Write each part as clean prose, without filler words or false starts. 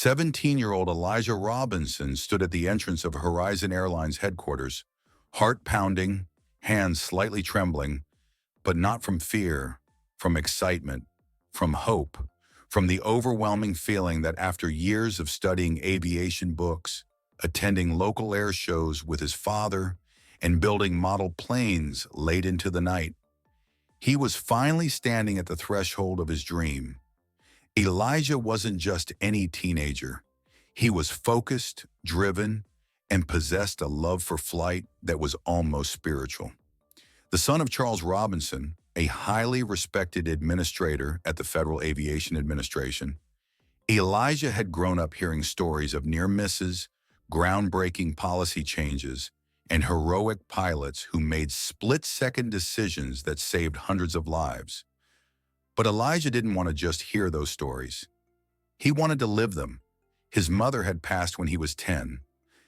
17-year-old Elijah Robinson stood at the entrance of Horizon Airlines headquarters, heart pounding, hands slightly trembling, but not from fear, from excitement, from hope, from the overwhelming feeling that after years of studying aviation books, attending local air shows with his father, and building model planes late into the night, he was finally standing at the threshold of his dream. Elijah wasn't just any teenager. He was focused, driven, and possessed a love for flight that was almost spiritual. The son of Charles Robinson, a highly respected administrator at the Federal Aviation Administration, Elijah had grown up hearing stories of near misses, groundbreaking policy changes, and heroic pilots who made split-second decisions that saved hundreds of lives. But Elijah didn't want to just hear those stories. He wanted to live them. His mother had passed when he was 10.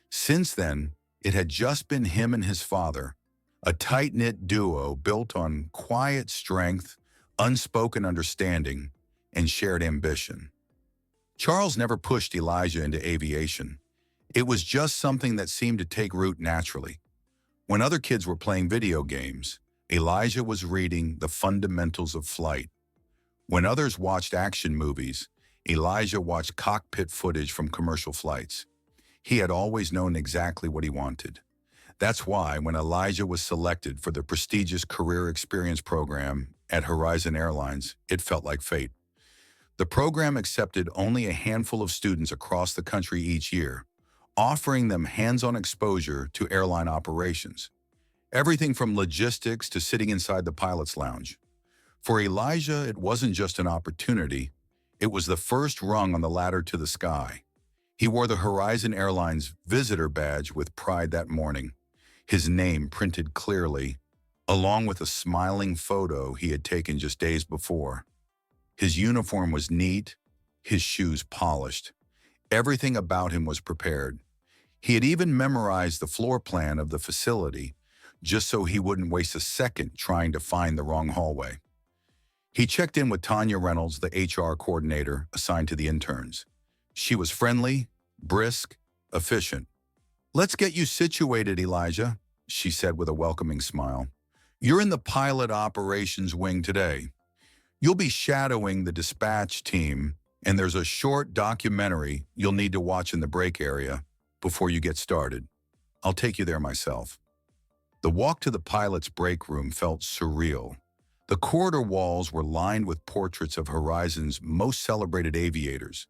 Since then, it had just been him and his father, a tight-knit duo built on quiet strength, unspoken understanding, and shared ambition. Charles never pushed Elijah into aviation. It was just something that seemed to take root naturally. When other kids were playing video games, Elijah was reading The Fundamentals of Flight. When others watched action movies, Elijah watched cockpit footage from commercial flights. He had always known exactly what he wanted. That's why when Elijah was selected for the prestigious Career Experience Program at Horizon Airlines, it felt like fate. The program accepted only a handful of students across the country each year, offering them hands-on exposure to airline operations. Everything from logistics to sitting inside the pilot's lounge. For Elijah, it wasn't just an opportunity, it was the first rung on the ladder to the sky. He wore the Horizon Airlines visitor badge with pride that morning, his name printed clearly, along with a smiling photo he had taken just days before. His uniform was neat, his shoes polished. Everything about him was prepared. He had even memorized the floor plan of the facility, just so he wouldn't waste a second trying to find the wrong hallway. He checked in with Tanya Reynolds, the HR coordinator assigned to the interns. She was friendly, brisk, efficient. "Let's get you situated, Elijah," she said with a welcoming smile. "You're in the pilot operations wing today. You'll be shadowing the dispatch team, and there's a short documentary you'll need to watch in the break area before you get started. I'll take you there myself." The walk to the pilot's break room felt surreal. The corridor walls were lined with portraits of Horizon's most celebrated aviators,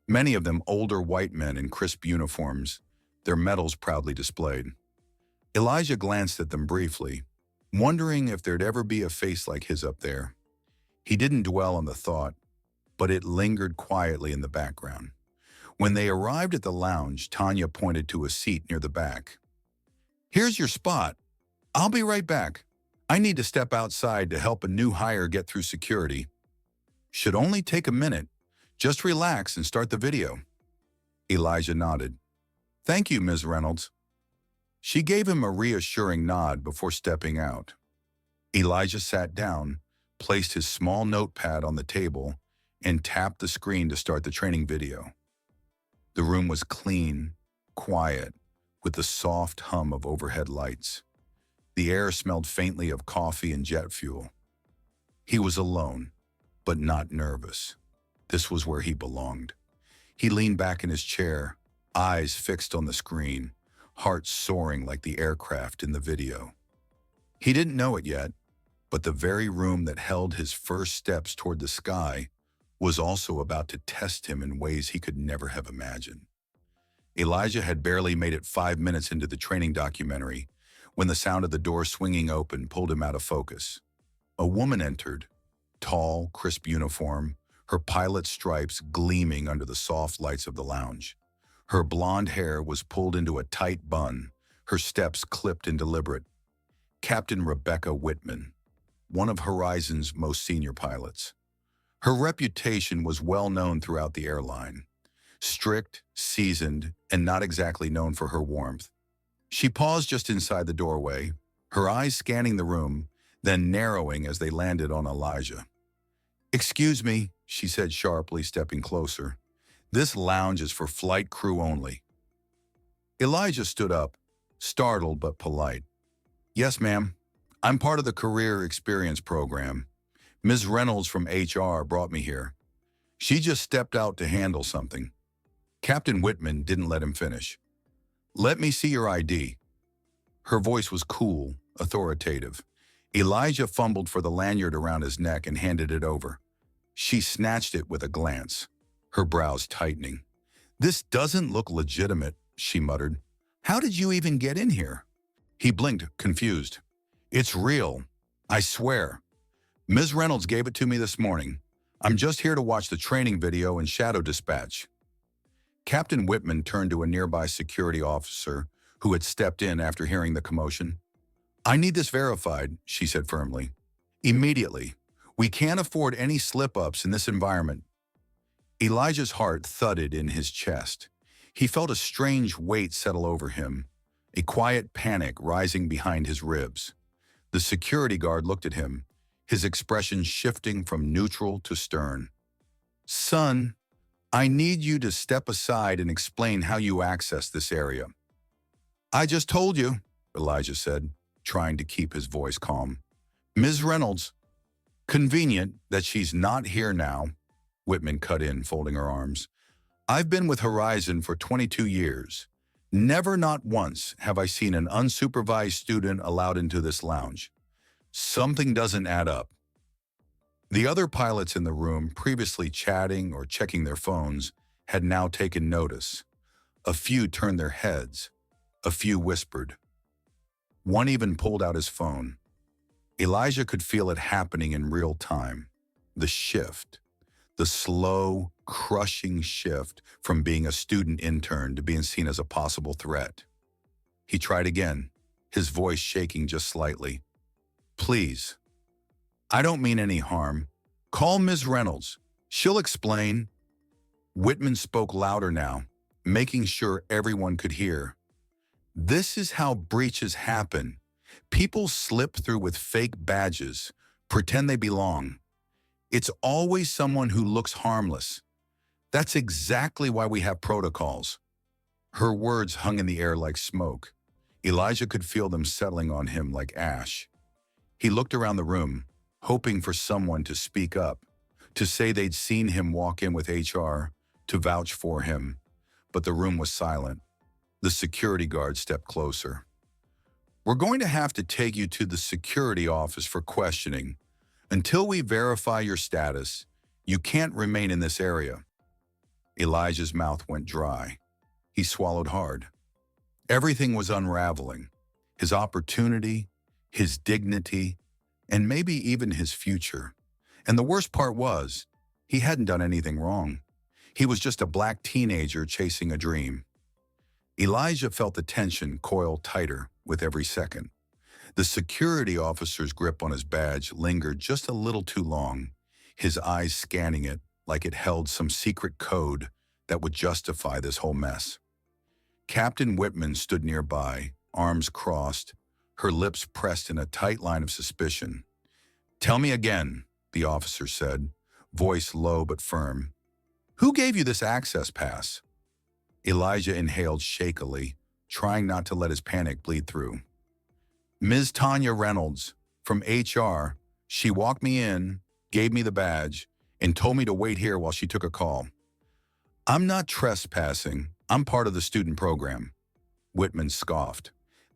many of them older white men in crisp uniforms, their medals proudly displayed. Elijah glanced at them briefly, wondering if there'd ever be a face like his up there. He didn't dwell on the thought, but it lingered quietly in the background. When they arrived at the lounge, Tanya pointed to a seat near the back. "Here's your spot. I'll be right back. I need to step outside to help a new hire get through security. Should only take a minute. Just relax and start the video." Elijah nodded. "Thank you, Ms. Reynolds." She gave him a reassuring nod before stepping out. Elijah sat down, placed his small notepad on the table, and tapped the screen to start the training video. The room was clean, quiet, with the soft hum of overhead lights. The air smelled faintly of coffee and jet fuel. He was alone, but not nervous. This was where he belonged. He leaned back in his chair, eyes fixed on the screen, heart soaring like the aircraft in the video. He didn't know it yet, but the very room that held his first steps toward the sky was also about to test him in ways he could never have imagined. Elijah had barely made it 5 minutes into the training documentary when the sound of the door swinging open pulled him out of focus. A woman entered, tall, crisp uniform, her pilot's stripes gleaming under the soft lights of the lounge. Her blonde hair was pulled into a tight bun, her steps clipped and deliberate. Captain Rebecca Whitman, one of Horizon's most senior pilots. Her reputation was well known throughout the airline. Strict, seasoned, and not exactly known for her warmth. She paused just inside the doorway, her eyes scanning the room, then narrowing as they landed on Elijah. "Excuse me," she said sharply, stepping closer. This lounge is for flight crew only. Elijah stood up, startled but polite. Yes, ma'am. I'm part of the Career Experience Program. Ms. Reynolds from HR brought me here. She just stepped out to handle something. Captain Whitman didn't let him finish. Let me see your ID. Her voice was cool, authoritative. Elijah fumbled for the lanyard around his neck and handed it over. She snatched it with a glance, her brows tightening. This doesn't look legitimate, she muttered. How did you even get in here? He blinked, confused. It's real. I swear. Ms. Reynolds gave it to me this morning. I'm just here to watch the training video and shadow dispatch. Captain Whitman turned to a nearby security officer who had stepped in after hearing the commotion. I need this verified, she said firmly. Immediately. We can't afford any slip-ups in this environment. Elijah's heart thudded in his chest. He felt a strange weight settle over him, a quiet panic rising behind his ribs. The security guard looked at him, his expression shifting from neutral to stern. Son, I need you to step aside and explain how you access this area. I just told you, Elijah said, trying to keep his voice calm. Ms. Reynolds. Convenient that she's not here now, Whitman cut in, folding her arms. I've been with Horizon for 22 years. Never, not once, have I seen an unsupervised student allowed into this lounge. Something doesn't add up. The other pilots in the room, previously chatting or checking their phones, had now taken notice. A few turned their heads. A few whispered. One even pulled out his phone. Elijah could feel it happening in real time. The shift. The slow, crushing shift from being a student intern to being seen as a possible threat. He tried again, his voice shaking just slightly. Please. I don't mean any harm. Call Ms. Reynolds. She'll explain. Whitman spoke louder now, making sure everyone could hear. This is how breaches happen. People slip through with fake badges, pretend they belong. It's always someone who looks harmless. That's exactly why we have protocols. Her words hung in the air like smoke. Elijah could feel them settling on him like ash. He looked around the room, hoping for someone to speak up, to say they'd seen him walk in with HR, to vouch for him. But the room was silent. The security guard stepped closer. We're going to have to take you to the security office for questioning. Until we verify your status, you can't remain in this area. Elijah's mouth went dry. He swallowed hard. Everything was unraveling. His opportunity, his dignity, and maybe even his future. And the worst part was, he hadn't done anything wrong. He was just a black teenager chasing a dream. Elijah felt the tension coil tighter with every second. The security officer's grip on his badge lingered just a little too long, his eyes scanning it like it held some secret code that would justify this whole mess. Captain Whitman stood nearby, arms crossed, her lips pressed in a tight line of suspicion. Tell me again, the officer said, voice low but firm. Who gave you this access pass? Elijah inhaled shakily, trying not to let his panic bleed through. Ms. Tanya Reynolds, from HR, she walked me in, gave me the badge, and told me to wait here while she took a call. I'm not trespassing. I'm part of the student program. Whitman scoffed.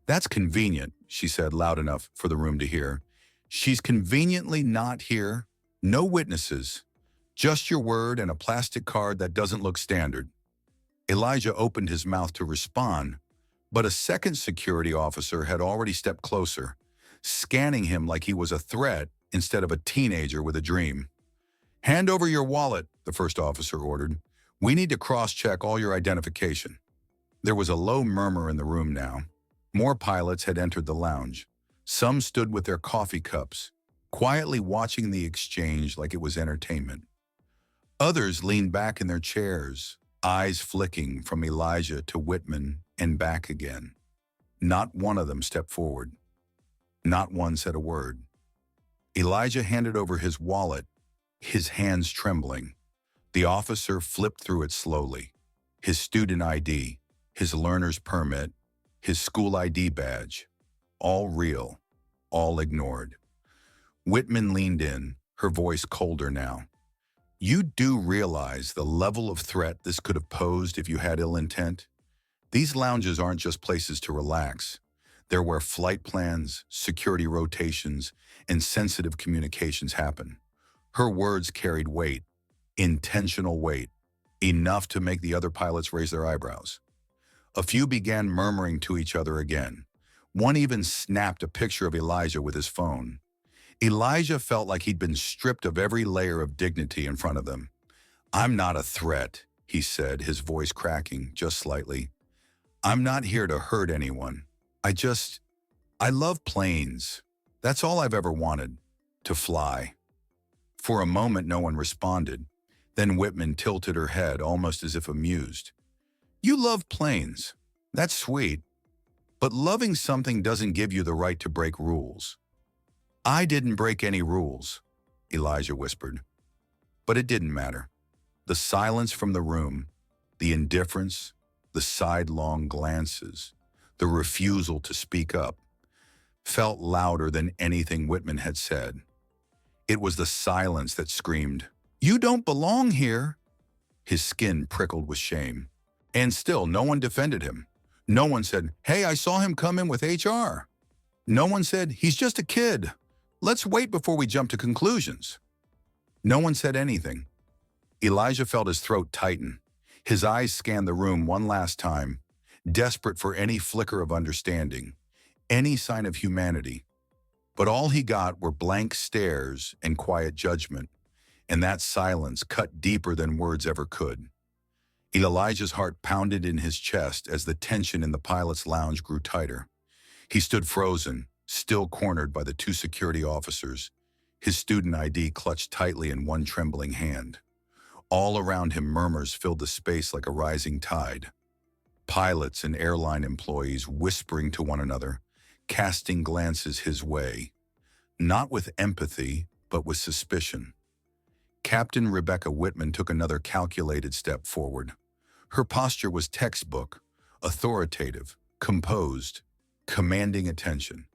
That's convenient, she said loud enough for the room to hear. She's conveniently not here. No witnesses. Just your word and a plastic card that doesn't look standard. Elijah opened his mouth to respond, but a second security officer had already stepped closer, scanning him like he was a threat instead of a teenager with a dream. Hand over your wallet, the first officer ordered. We need to cross-check all your identification. There was a low murmur in the room now. More pilots had entered the lounge. Some stood with their coffee cups, quietly watching the exchange like it was entertainment. Others leaned back in their chairs, eyes flicking from Elijah to Whitman and back again. Not one of them stepped forward. Not one said a word. Elijah handed over his wallet, his hands trembling. The officer flipped through it slowly. His student ID, his learner's permit, his school ID badge. All real, all ignored. Whitman leaned in, her voice colder now. You do realize the level of threat this could have posed if you had ill intent? These lounges aren't just places to relax. They're where flight plans, security rotations, and sensitive communications happen. Her words carried weight, intentional weight, enough to make the other pilots raise their eyebrows. A few began murmuring to each other again. One even snapped a picture of Elijah with his phone. Elijah felt like he'd been stripped of every layer of dignity in front of them. I'm not a threat, he said, his voice cracking just slightly. I'm not here to hurt anyone. I love planes. That's all I've ever wanted, to fly. For a moment, no one responded. Then Whitman tilted her head, almost as if amused. You love planes. That's sweet. But loving something doesn't give you the right to break rules. I didn't break any rules, Elijah whispered. But it didn't matter. The silence from the room, the indifference, the sidelong glances, the refusal to speak up, felt louder than anything Whitman had said. It was the silence that screamed, You don't belong here. His skin prickled with shame. And still, no one defended him. No one said, Hey, I saw him come in with HR. No one said, He's just a kid. Let's wait before we jump to conclusions. No one said anything. Elijah felt his throat tighten. His eyes scanned the room one last time, desperate for any flicker of understanding, any sign of humanity. But all he got were blank stares and quiet judgment, and that silence cut deeper than words ever could. Elijah's heart pounded in his chest as the tension in the pilot's lounge grew tighter. He stood frozen, still cornered by the two security officers, his student ID clutched tightly in one trembling hand. All around him, murmurs filled the space like a rising tide. Pilots and airline employees whispering to one another, casting glances his way, not with empathy, but with suspicion. Captain Rebecca Whitman took another calculated step forward. Her posture was textbook, authoritative, composed, commanding attention.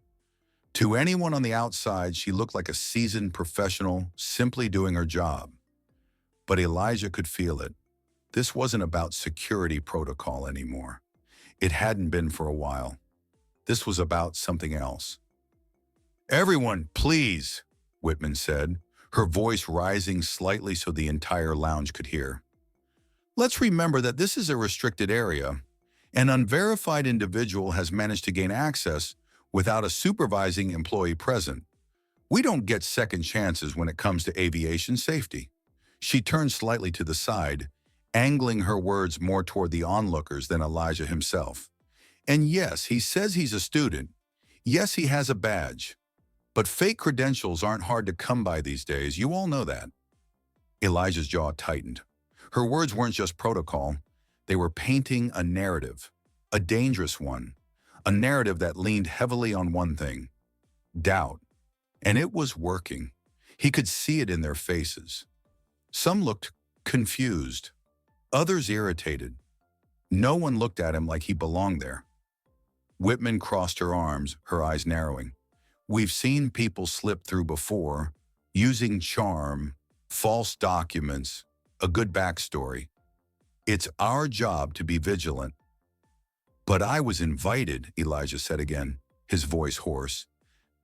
To anyone on the outside, she looked like a seasoned professional simply doing her job. But Elijah could feel it. This wasn't about security protocol anymore. It hadn't been for a while. This was about something else. Everyone, please, Whitman said, her voice rising slightly so the entire lounge could hear. Let's remember that this is a restricted area. An unverified individual has managed to gain access without a supervising employee present. We don't get second chances when it comes to aviation safety. She turned slightly to the side, angling her words more toward the onlookers than Elijah himself. And yes, he says he's a student. Yes, he has a badge. But fake credentials aren't hard to come by these days. You all know that. Elijah's jaw tightened. Her words weren't just protocol. They were painting a narrative, a dangerous one, a narrative that leaned heavily on one thing, doubt. And it was working. He could see it in their faces. Some looked confused, others irritated. No one looked at him like he belonged there. Whitman crossed her arms, her eyes narrowing. We've seen people slip through before, using charm, false documents, a good backstory. It's our job to be vigilant. But I was invited, Elijah said again, his voice hoarse.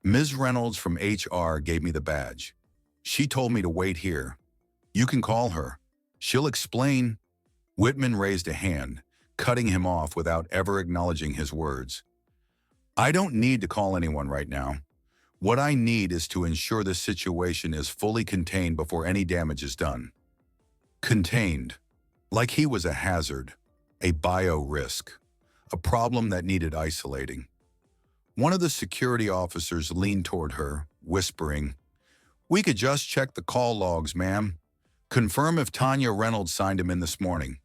Ms. Reynolds from HR gave me the badge. She told me to wait here. You can call her. She'll explain. Whitman raised a hand, cutting him off without ever acknowledging his words. I don't need to call anyone right now. What I need is to ensure this situation is fully contained before any damage is done. Contained, like he was a hazard, a bio-risk, a problem that needed isolating. One of the security officers leaned toward her, whispering, We could just check the call logs, ma'am. Confirm if Tanya Reynolds signed him in this morning.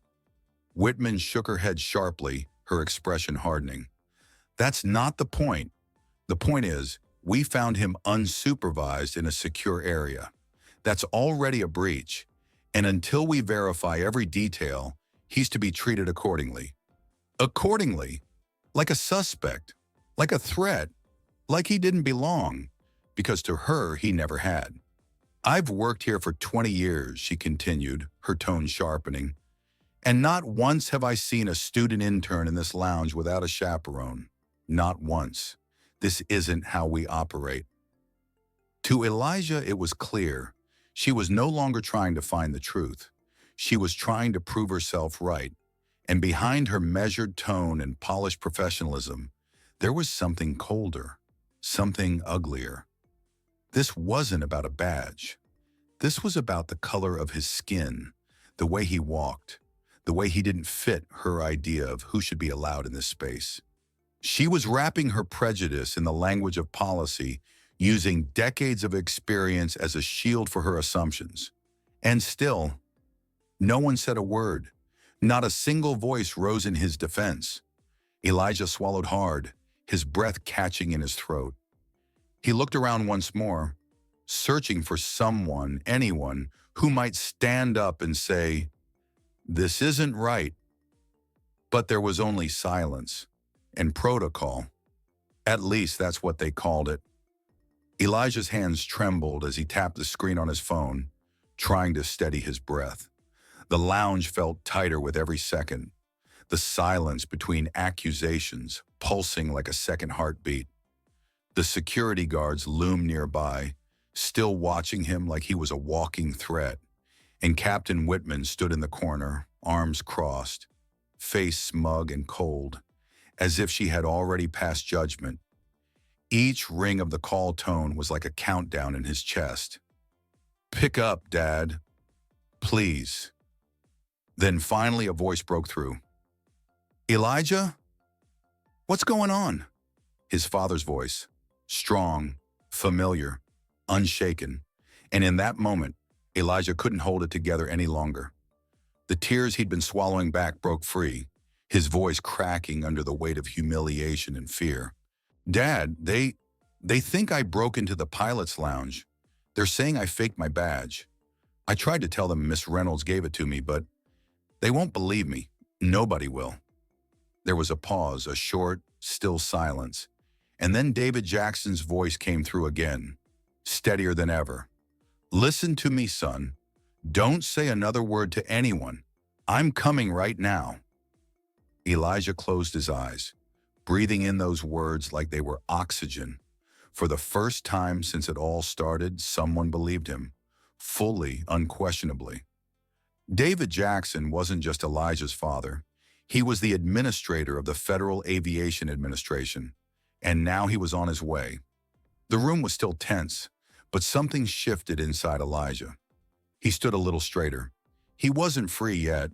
Whitman shook her head sharply, her expression hardening. That's not the point. The point is, we found him unsupervised in a secure area. That's already a breach, And until we verify every detail, he's to be treated accordingly. Accordingly, like a suspect, like a threat, like he didn't belong, because to her he never had. I've worked here for 20 years, she continued, her tone sharpening, and not once have I seen a student intern in this lounge without a chaperone. Not once. This isn't how we operate. To Elijah, it was clear. She was no longer trying to find the truth. She was trying to prove herself right. And behind her measured tone and polished professionalism, there was something colder, something uglier. This wasn't about a badge. This was about the color of his skin, the way he walked, the way he didn't fit her idea of who should be allowed in this space. She was wrapping her prejudice in the language of policy, using decades of experience as a shield for her assumptions. And still, no one said a word. Not a single voice rose in his defense. Elijah swallowed hard, his breath catching in his throat. He looked around once more, searching for someone, anyone, who might stand up and say, "This isn't right." But there was only silence and protocol. At least that's what they called it. Elijah's hands trembled as he tapped the screen on his phone, trying to steady his breath. The lounge felt tighter with every second, the silence between accusations pulsing like a second heartbeat. The security guards loomed nearby, still watching him like he was a walking threat, and Captain Whitman stood in the corner, arms crossed, face smug and cold, as if she had already passed judgment. Each ring of the call tone was like a countdown in his chest. "Pick up, Dad. Please." Then finally a voice broke through. "Elijah? What's going on?" His father's voice, strong, familiar, unshaken. And in that moment, Elijah couldn't hold it together any longer. The tears he'd been swallowing back broke free, his voice cracking under the weight of humiliation and fear. "Dad, they think I broke into the pilot's lounge. They're saying I faked my badge. I tried to tell them Miss Reynolds gave it to me, but they won't believe me. Nobody will." There was a pause, a short, still silence. And then David Jackson's voice came through again, steadier than ever. "Listen to me, son. Don't say another word to anyone. I'm coming right now." Elijah closed his eyes, breathing in those words like they were oxygen. For the first time since it all started, someone believed him, fully, unquestionably. David Jackson wasn't just Elijah's father. He was the administrator of the Federal Aviation Administration, and now he was on his way. The room was still tense, but something shifted inside Elijah. He stood a little straighter. He wasn't free yet,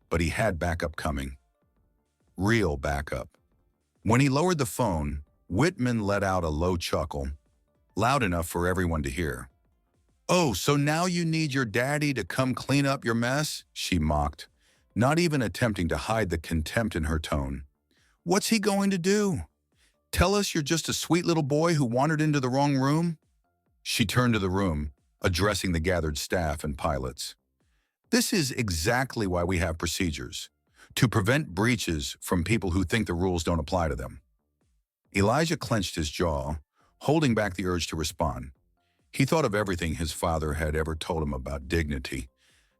but he had backup coming. Real backup. When he lowered the phone, Whitman let out a low chuckle, loud enough for everyone to hear. "Oh, so now you need your daddy to come clean up your mess?" she mocked, not even attempting to hide the contempt in her tone. "What's he going to do? Tell us you're just a sweet little boy who wandered into the wrong room?" She turned to the room, addressing the gathered staff and pilots. "This is exactly why we have procedures, to prevent breaches from people who think the rules don't apply to them." Elijah clenched his jaw, holding back the urge to respond. He thought of everything his father had ever told him about dignity,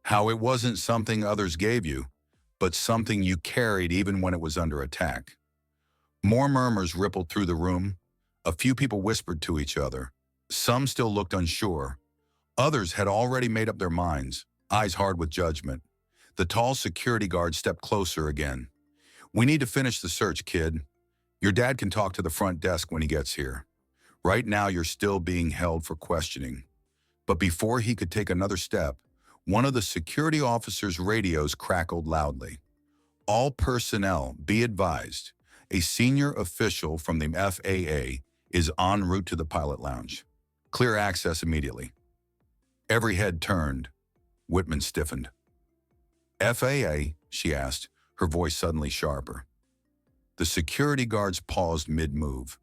how it wasn't something others gave you, but something you carried even when it was under attack. More murmurs rippled through the room. A few people whispered to each other. Some still looked unsure. Others had already made up their minds, eyes hard with judgment. The tall security guard stepped closer again. "We need to finish the search, kid. Your dad can talk to the front desk when he gets here. Right now, you're still being held for questioning." But before he could take another step, one of the security officer's radios crackled loudly. "All personnel, be advised. A senior official from the FAA is en route to the pilot lounge. Clear access immediately." Every head turned. Whitman stiffened. "FAA?" she asked, her voice suddenly sharper. The security guards paused mid-move.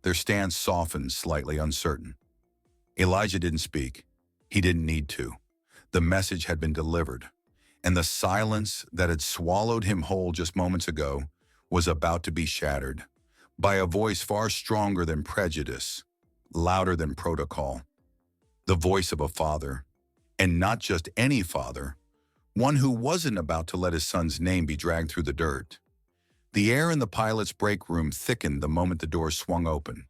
Their stance softened, slightly uncertain. Elijah didn't speak. He didn't need to. The message had been delivered, and the silence that had swallowed him whole just moments ago was about to be shattered by a voice far stronger than prejudice, louder than protocol, the voice of a father, and not just any father, one who wasn't about to let his son's name be dragged through the dirt. The air in the pilot's break room thickened the moment the door swung open.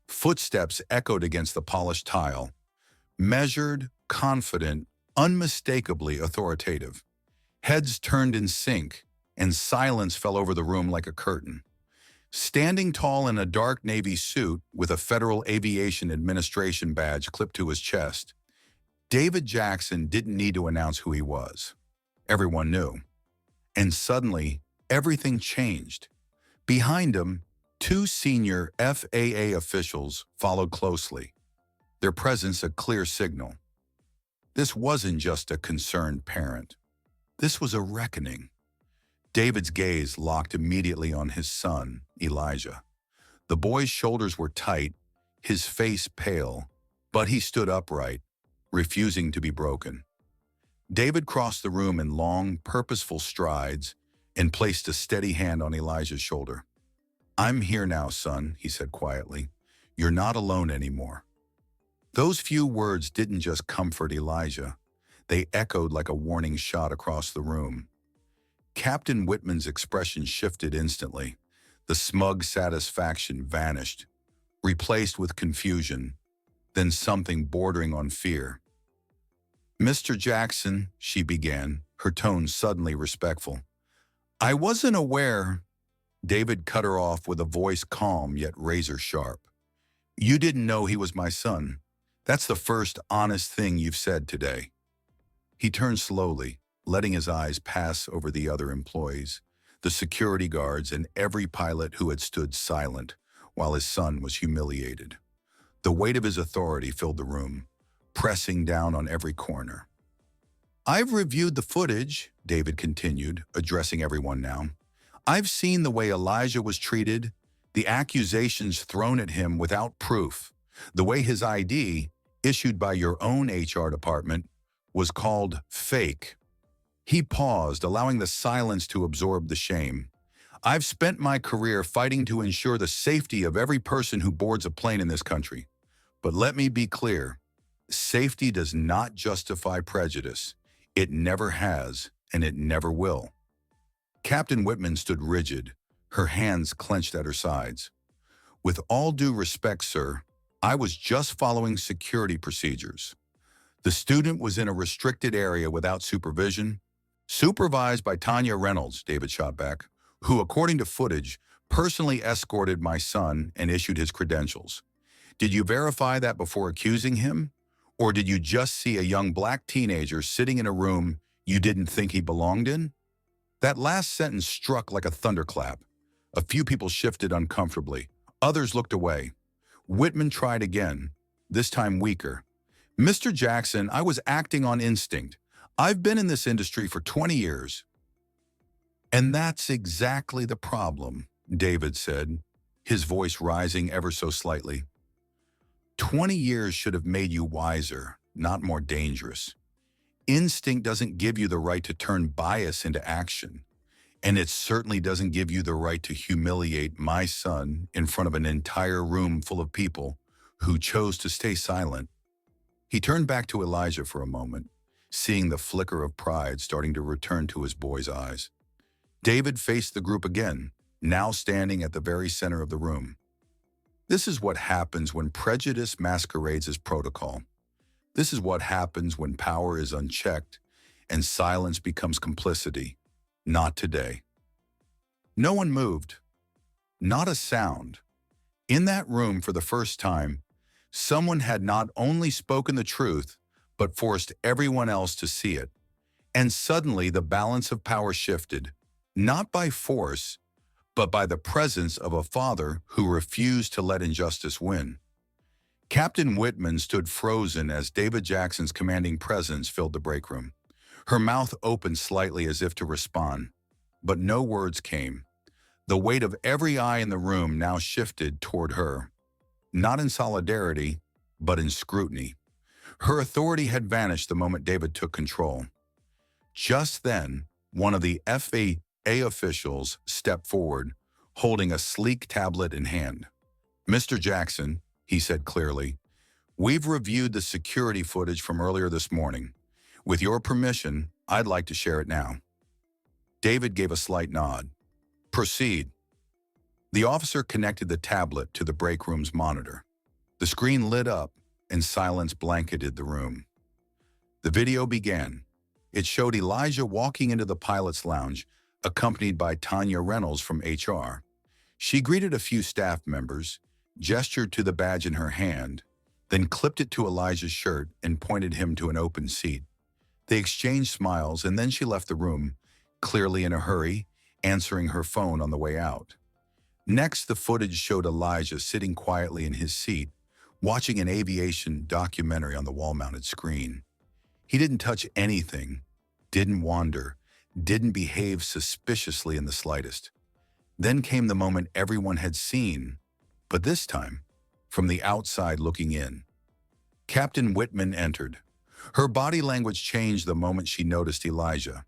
Footsteps echoed against the polished tile, measured, confident, unmistakably authoritative. Heads turned in sync, and silence fell over the room like a curtain. Standing tall in a dark navy suit with a Federal Aviation Administration badge clipped to his chest, David Jackson didn't need to announce who he was. Everyone knew. And suddenly, everything changed. Behind him, two senior FAA officials followed closely, their presence a clear signal. This wasn't just a concerned parent. This was a reckoning. David's gaze locked immediately on his son, Elijah. The boy's shoulders were tight, his face pale, but he stood upright, refusing to be broken. David crossed the room in long, purposeful strides and placed a steady hand on Elijah's shoulder. "I'm here now, son," he said quietly. "You're not alone anymore." Those few words didn't just comfort Elijah. They echoed like a warning shot across the room. Captain Whitman's expression shifted instantly. The smug satisfaction vanished, replaced with confusion, then something bordering on fear. "Mr. Jackson," she began, her tone suddenly respectful. "I wasn't aware—" David cut her off with a voice calm yet razor-sharp. "You didn't know he was my son. That's the first honest thing you've said today." He turned slowly, letting his eyes pass over the other employees, the security guards, and every pilot who had stood silent while his son was humiliated. The weight of his authority filled the room, pressing down on every corner. "I've reviewed the footage," David continued, addressing everyone now. "I've seen the way Elijah was treated, the accusations thrown at him without proof, the way his ID, issued by your own HR department, was called fake." He paused, allowing the silence to absorb the shame. "I've spent my career fighting to ensure the safety of every person who boards a plane in this country. But let me be clear, safety does not justify prejudice. It never has, and it never will." Captain Whitman stood rigid, her hands clenched at her sides. "With all due respect, sir, I was just following security procedures. The student was in a restricted area without supervision, supervised by Tanya Reynolds," David shot back, "who, according to footage, personally escorted my son and issued his credentials. Did you verify that before accusing him? Or did you just see a young black teenager sitting in a room you didn't think he belonged in?" That last sentence struck like a thunderclap. A few people shifted uncomfortably. Others looked away. Whitman tried again, this time weaker. "Mr. Jackson, I was acting on instinct. I've been in this industry for 20 years. "And that's exactly the problem," David said, his voice rising ever so slightly. 20 years should have made you wiser, not more dangerous. Instinct doesn't give you the right to turn bias into action, and it certainly doesn't give you the right to humiliate my son in front of an entire room full of people who chose to stay silent." He turned back to Elijah for a moment, seeing the flicker of pride starting to return to his boy's eyes. David faced the group again, now standing at the very center of the room. "This is what happens when prejudice masquerades as protocol. This is what happens when power is unchecked and silence becomes complicity. Not today." No one moved. Not a sound. In that room, for the first time, someone had not only spoken the truth, but forced everyone else to see it. And suddenly the balance of power shifted, not by force, but by the presence of a father who refused to let injustice win. Captain Whitman stood frozen as David Jackson's commanding presence filled the break room. Her mouth opened slightly as if to respond, but no words came. The weight of every eye in the room now shifted toward her, not in solidarity, but in scrutiny. Her authority had vanished the moment David took control. Just then, one of the FAA officials stepped forward, holding a sleek tablet in hand. "Mr. Jackson," he said clearly, "we've reviewed the security footage from earlier this morning. With your permission, I'd like to share it now." David gave a slight nod. "Proceed." The officer connected the tablet to the break room's monitor. The screen lit up and silence blanketed the room. The video began. It showed Elijah walking into the pilot's lounge, accompanied by Tanya Reynolds from HR. She greeted a few staff members, gestured to the badge in her hand, then clipped it to Elijah's shirt and pointed him to an open seat. They exchanged smiles, and then she left the room, clearly in a hurry, answering her phone on the way out. Next, the footage showed Elijah sitting quietly in his seat, watching an aviation documentary on the wall-mounted screen. He didn't touch anything, didn't wander, didn't behave suspiciously in the slightest. Then came the moment everyone had seen, but this time, from the outside looking in. Captain Whitman entered. Her body language changed the moment she noticed Elijah.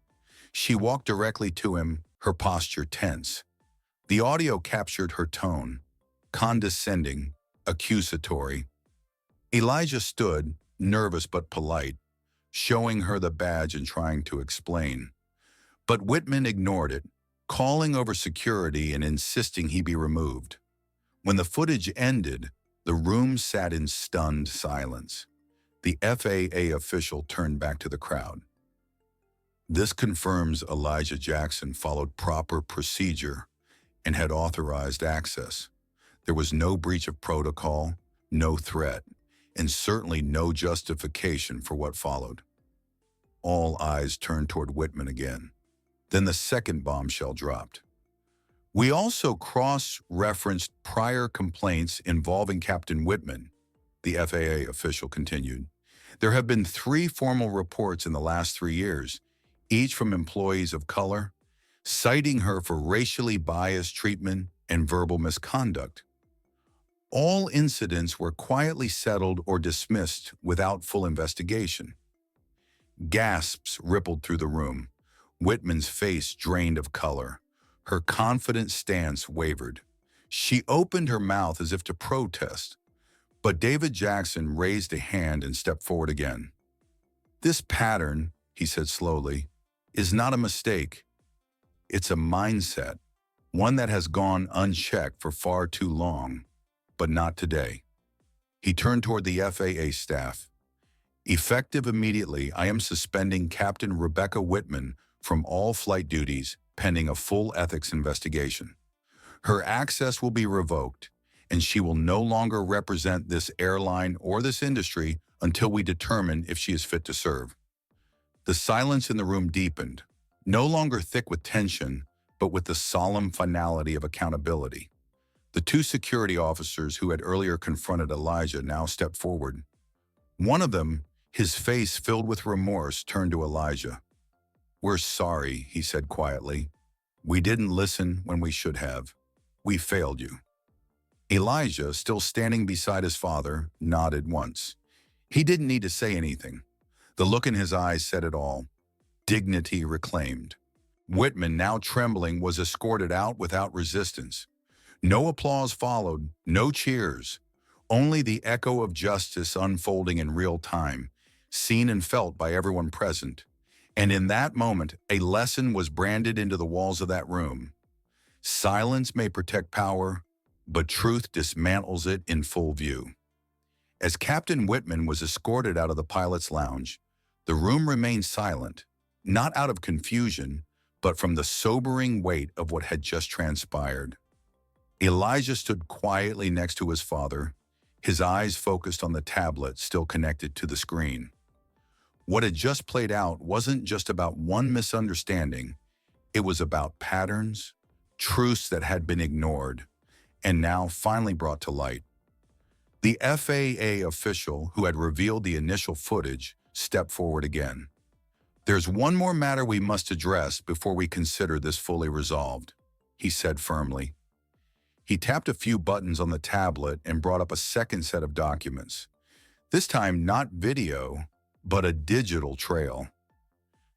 She walked directly to him, her posture tense. The audio captured her tone, condescending, accusatory. Elijah stood, nervous but polite, showing her the badge and trying to explain. But Whitman ignored it, calling over security and insisting he be removed. When the footage ended, the room sat in stunned silence. The FAA official turned back to the crowd. "This confirms Elijah Jackson followed proper procedure and had authorized access. There was no breach of protocol, no threat, and certainly no justification for what followed." All eyes turned toward Whitman again. Then the second bombshell dropped. "We also cross-referenced prior complaints involving Captain Whitman," the FAA official continued. "There have been 3 formal reports in the last 3 years, each from employees of color, citing her for racially biased treatment and verbal misconduct. All incidents were quietly settled or dismissed without full investigation." Gasps rippled through the room. Whitman's face drained of color. Her confident stance wavered. She opened her mouth as if to protest, but David Jackson raised a hand and stepped forward again. "This pattern," he said slowly, "is not a mistake. It's a mindset, one that has gone unchecked for far too long, but not today." He turned toward the FAA staff. "Effective immediately, I am suspending Captain Rebecca Whitman from all flight duties pending a full ethics investigation. Her access will be revoked, and she will no longer represent this airline or this industry until we determine if she is fit to serve." The silence in the room deepened, no longer thick with tension, but with the solemn finality of accountability. The 2 security officers who had earlier confronted Elijah now stepped forward. One of them, his face filled with remorse, turned to Elijah. "We're sorry," he said quietly. "We didn't listen when we should have. We failed you." Elijah, still standing beside his father, nodded once. He didn't need to say anything. The look in his eyes said it all. Dignity reclaimed. Whitman, now trembling, was escorted out without resistance. No applause followed, no cheers, only the echo of justice unfolding in real time, seen and felt by everyone present. And in that moment, a lesson was branded into the walls of that room. Silence may protect power, but truth dismantles it in full view. As Captain Whitman was escorted out of the pilot's lounge, the room remained silent, not out of confusion, but from the sobering weight of what had just transpired. Elijah stood quietly next to his father, his eyes focused on the tablet still connected to the screen. What had just played out wasn't just about one misunderstanding. It was about patterns, truths that had been ignored, and now finally brought to light. The FAA official who had revealed the initial footage stepped forward again. "There's one more matter we must address before we consider this fully resolved," he said firmly. He tapped a few buttons on the tablet and brought up a second set of documents. This time not video, but a digital trail.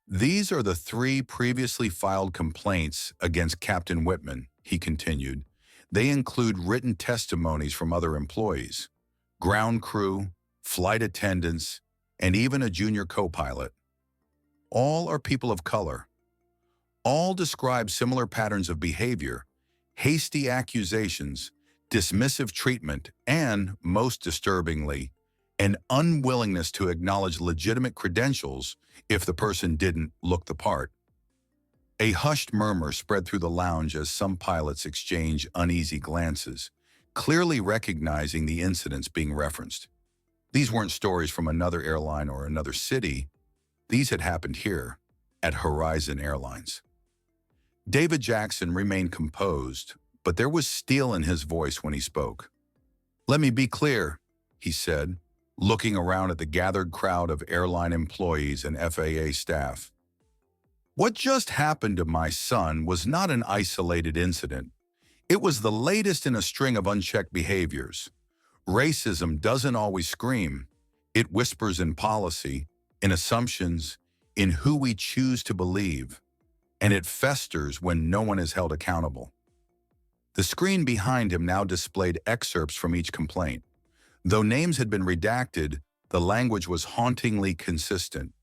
These are the three previously filed complaints against Captain Whitman, he continued. They include written testimonies from other employees, ground crew, flight attendants, and even a junior co-pilot. All are people of color. All describe similar patterns of behavior, hasty accusations, dismissive treatment, and, most disturbingly, an unwillingness to acknowledge legitimate credentials if the person didn't look the part. A hushed murmur spread through the lounge as some pilots exchanged uneasy glances, clearly recognizing the incidents being referenced. These weren't stories from another airline or another city. These had happened here, at Horizon Airlines. David Jackson remained composed, but there was steel in his voice when he spoke. "Let me be clear," he said, looking around at the gathered crowd of airline employees and FAA staff. "What just happened to my son was not an isolated incident. It was the latest in a string of unchecked behaviors. Racism doesn't always scream. It whispers in policy, in assumptions, in who we choose to believe, and it festers when no one is held accountable." The screen behind him now displayed excerpts from each complaint. Though names had been redacted, the language was hauntingly consistent.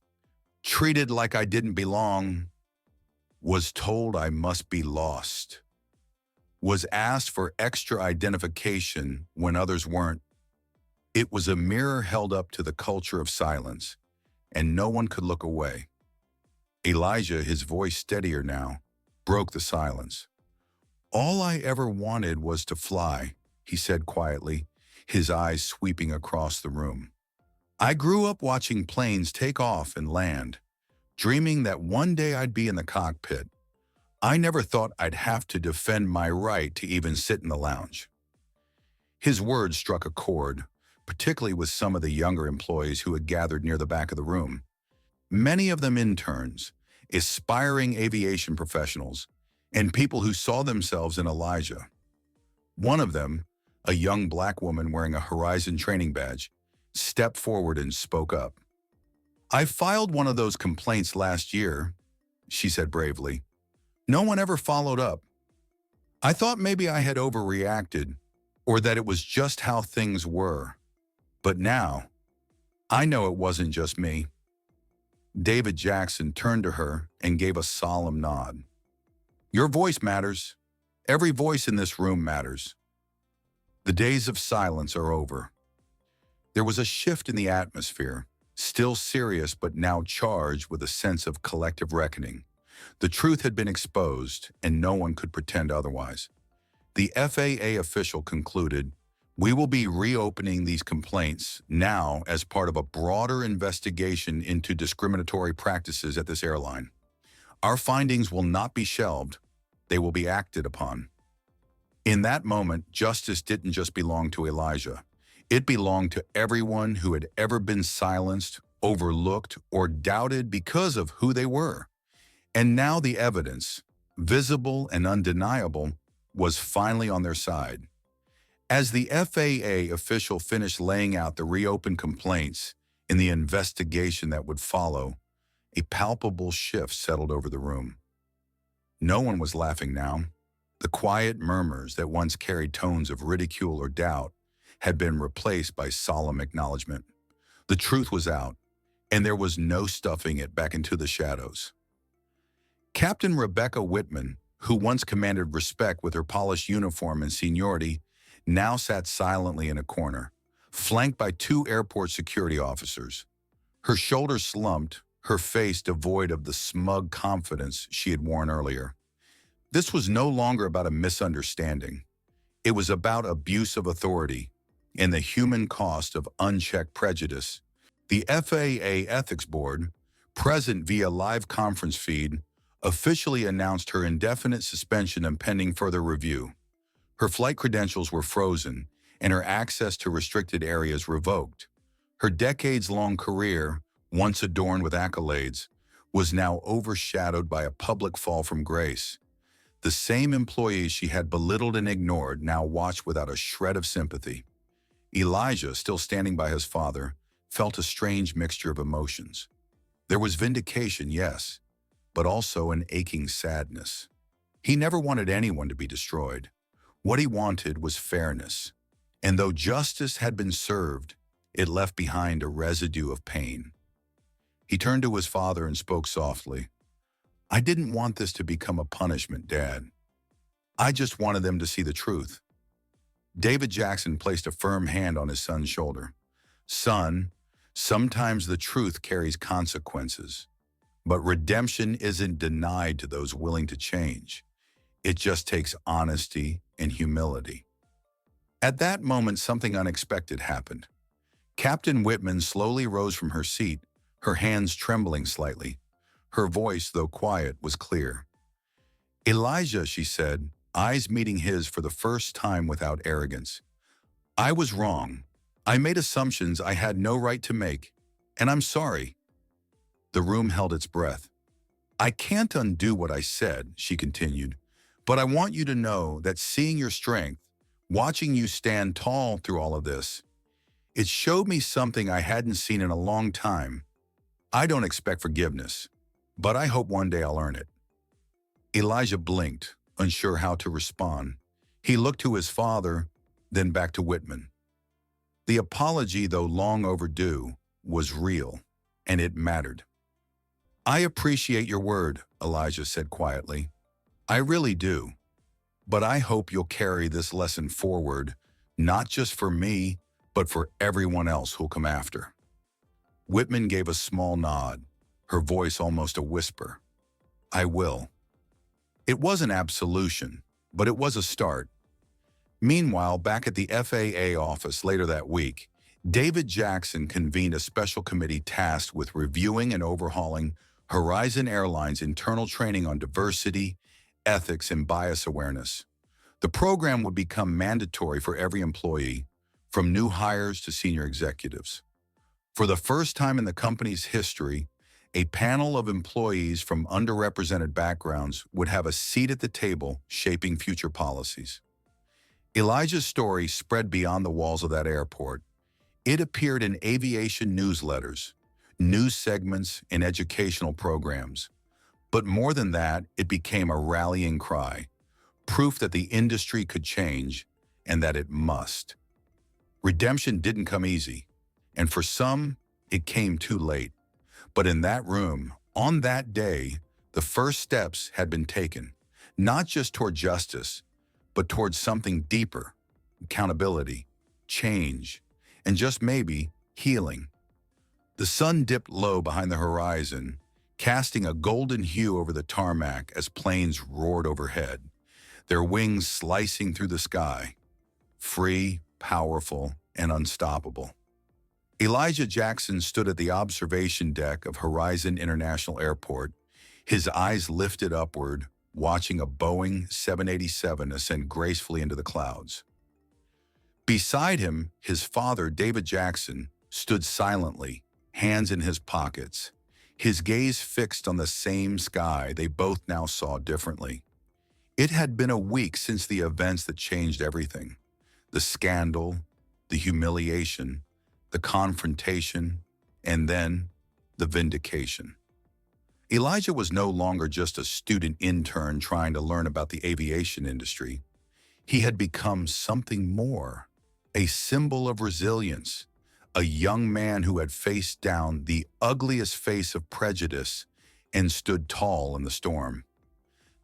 "Treated like I didn't belong. Was told I must be lost. Was asked for extra identification when others weren't." It was a mirror held up to the culture of silence, and no one could look away. Elijah, his voice steadier now, broke the silence. "All I ever wanted was to fly," he said quietly, his eyes sweeping across the room. "I grew up watching planes take off and land, dreaming that one day I'd be in the cockpit. I never thought I'd have to defend my right to even sit in the lounge." His words struck a chord, particularly with some of the younger employees who had gathered near the back of the room. Many of them interns, aspiring aviation professionals, and people who saw themselves in Elijah. One of them, a young black woman wearing a Horizon training badge, stepped forward and spoke up. "I filed one of those complaints last year," she said bravely. "No one ever followed up. I thought maybe I had overreacted, or that it was just how things were. But now, I know it wasn't just me." David Jackson turned to her and gave a solemn nod. "Your voice matters. Every voice in this room matters. The days of silence are over." There was a shift in the atmosphere, still serious but now charged with a sense of collective reckoning. The truth had been exposed, and no one could pretend otherwise. The FAA official concluded, "We will be reopening these complaints now as part of a broader investigation into discriminatory practices at this airline. Our findings will not be shelved. They will be acted upon." In that moment, justice didn't just belong to Elijah. It belonged to everyone who had ever been silenced, overlooked, or doubted because of who they were. And now the evidence, visible and undeniable, was finally on their side. As the FAA official finished laying out the reopened complaints in the investigation that would follow, a palpable shift settled over the room. No one was laughing now. The quiet murmurs that once carried tones of ridicule or doubt had been replaced by solemn acknowledgement. The truth was out, and there was no stuffing it back into the shadows. Captain Rebecca Whitman, who once commanded respect with her polished uniform and seniority, now sat silently in a corner, flanked by two airport security officers. Her shoulders slumped, her face devoid of the smug confidence she had worn earlier. This was no longer about a misunderstanding. It was about abuse of authority and the human cost of unchecked prejudice. The FAA Ethics Board, present via live conference feed, officially announced her indefinite suspension and pending further review. Her flight credentials were frozen and her access to restricted areas revoked. Her decades-long career, once adorned with accolades, was now overshadowed by a public fall from grace. The same employees she had belittled and ignored now watched without a shred of sympathy. Elijah, still standing by his father, felt a strange mixture of emotions. There was vindication, yes, but also an aching sadness. He never wanted anyone to be destroyed. What he wanted was fairness. And though justice had been served, it left behind a residue of pain. He turned to his father and spoke softly. "I didn't want this to become a punishment, Dad. I just wanted them to see the truth." David Jackson placed a firm hand on his son's shoulder. "Son, sometimes the truth carries consequences, but redemption isn't denied to those willing to change. It just takes honesty and humility." At that moment, something unexpected happened. Captain Whitman slowly rose from her seat, her hands trembling slightly. Her voice, though quiet, was clear. "Elijah," she said, eyes meeting his for the first time without arrogance. "I was wrong. I made assumptions I had no right to make, and I'm sorry." The room held its breath. "I can't undo what I said," she continued, "but I want you to know that seeing your strength, watching you stand tall through all of this, it showed me something I hadn't seen in a long time. I don't expect forgiveness, but I hope one day I'll earn it." Elijah blinked, unsure how to respond. He looked to his father, then back to Whitman. The apology, though long overdue, was real, and it mattered. "I appreciate your word," Elijah said quietly. "I really do. But I hope you'll carry this lesson forward, not just for me, but for everyone else who'll come after." Whitman gave a small nod, her voice almost a whisper. "I will." It wasn't absolution, but it was a start. Meanwhile, back at the FAA office later that week, David Jackson convened a special committee tasked with reviewing and overhauling Horizon Airlines' internal training on diversity, ethics, and bias awareness. The program would become mandatory for every employee, from new hires to senior executives. For the first time in the company's history, a panel of employees from underrepresented backgrounds would have a seat at the table shaping future policies. Elijah's story spread beyond the walls of that airport. It appeared in aviation newsletters, news segments, and educational programs. But more than that, it became a rallying cry, proof that the industry could change and that it must. Redemption didn't come easy, and for some, it came too late. But in that room, on that day, the first steps had been taken, not just toward justice, but towards something deeper: accountability, change, and just maybe healing. The sun dipped low behind the horizon, casting a golden hue over the tarmac as planes roared overhead, their wings slicing through the sky, free, powerful, and unstoppable. Elijah Jackson stood at the observation deck of Horizon International Airport, his eyes lifted upward, watching a Boeing 787 ascend gracefully into the clouds. Beside him, his father, David Jackson, stood silently, hands in his pockets, his gaze fixed on the same sky they both now saw differently. It had been a week since the events that changed everything: the scandal, the humiliation, the confrontation, and then the vindication. Elijah was no longer just a student intern trying to learn about the aviation industry. He had become something more, a symbol of resilience, a young man who had faced down the ugliest face of prejudice and stood tall in the storm.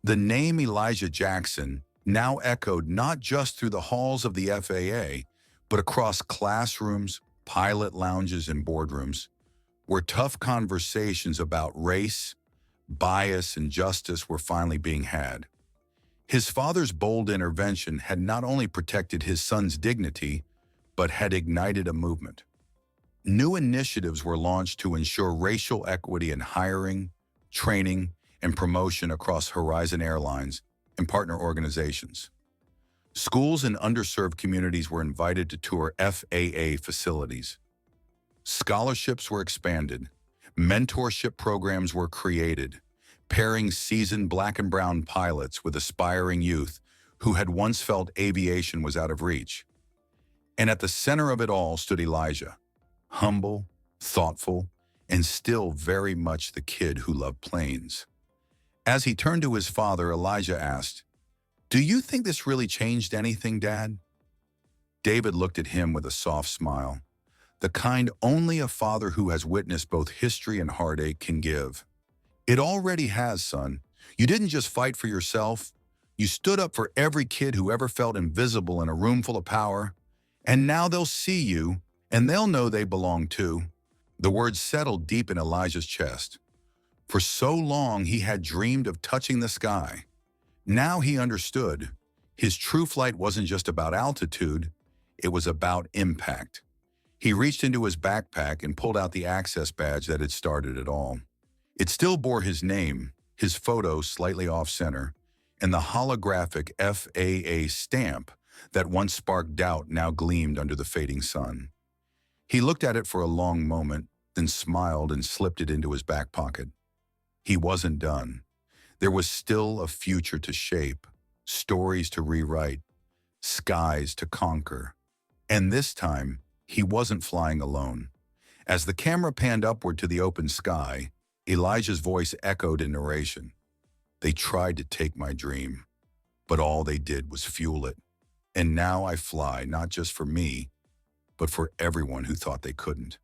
The name Elijah Jackson now echoed not just through the halls of the FAA, but across classrooms, pilot lounges, and boardrooms, where tough conversations about race, bias, and justice were finally being had. His father's bold intervention had not only protected his son's dignity, but had ignited a movement. New initiatives were launched to ensure racial equity in hiring, training, and promotion across Horizon Airlines and partner organizations. Schools in underserved communities were invited to tour FAA facilities. Scholarships were expanded. Mentorship programs were created, pairing seasoned Black and brown pilots with aspiring youth who had once felt aviation was out of reach. And at the center of it all stood Elijah, humble, thoughtful, and still very much the kid who loved planes. As he turned to his father, Elijah asked, "Do you think this really changed anything, Dad?" David looked at him with a soft smile, the kind only a father who has witnessed both history and heartache can give. "It already has, son. You didn't just fight for yourself. You stood up for every kid who ever felt invisible in a room full of power. And now they'll see you, and they'll know they belong too." The words settled deep in Elijah's chest. For so long he had dreamed of touching the sky. Now he understood. His true flight wasn't just about altitude, it was about impact. He reached into his backpack and pulled out the access badge that had started it all. It still bore his name, his photo slightly off-center, and the holographic FAA stamp that once sparked doubt now gleamed under the fading sun. He looked at it for a long moment, then smiled and slipped it into his back pocket. He wasn't done. There was still a future to shape, stories to rewrite, skies to conquer. And this time, he wasn't flying alone. As the camera panned upward to the open sky, Elijah's voice echoed in narration. "They tried to take my dream, but all they did was fuel it. And now I fly not just for me, but for everyone who thought they couldn't."